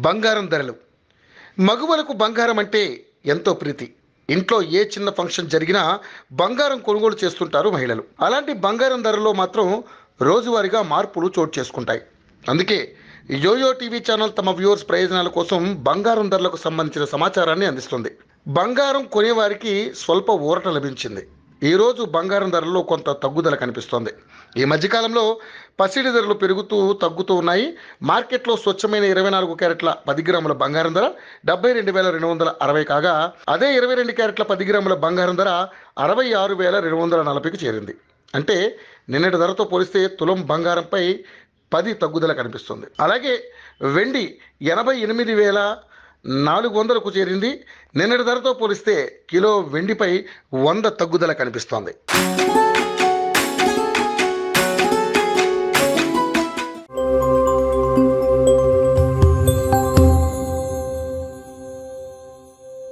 బంగారం ధరలు. మగువలకు బంగారం అంటే ఎంతో ప్రీతి. ఇంట్లో ఏ చిన్న ఫంక్షన్ జరిగినా బంగారం కొనుగోలు చేస్తుంటారు మహిళలు. అలాంటి బంగారం ధరల్లో మాత్రం రోజువారీగా మార్పులు చోటు చేసుకుంటాయి. అందుకే యోయో టీవీ ఛానల్ తమ వ్యూవర్స్ ప్రయోజనాల కోసం బంగారం ధరలకు సంబంధించిన సమాచారాన్ని అందిస్తుంది. బంగారం కొనేవారికి స్వల్ప ఊరట లభించింది. ఈరోజు బంగారం ధరల్లో కొంత తగ్గుదల కనిపిస్తోంది. ఈ మధ్యకాలంలో పసిడి ధరలు పెరుగుతూ తగ్గుతూ ఉన్నాయి. మార్కెట్లో స్వచ్ఛమైన 24 క్యారెట్ల 10 గ్రాముల బంగారం ధర 72,260 కాగా, అదే 22 క్యారెట్ల 10 గ్రాముల బంగారం ధర 66,240కి చేరింది. అంటే నిన్నటి ధరతో పోలిస్తే తులం బంగారంపై 10 తగ్గుదల కనిపిస్తుంది. అలాగే వెండి 88,400కు చేరింది. నిన్నటి ధరతో పోలిస్తే కిలో వెండిపై 100 తగ్గుదల కనిపిస్తోంది.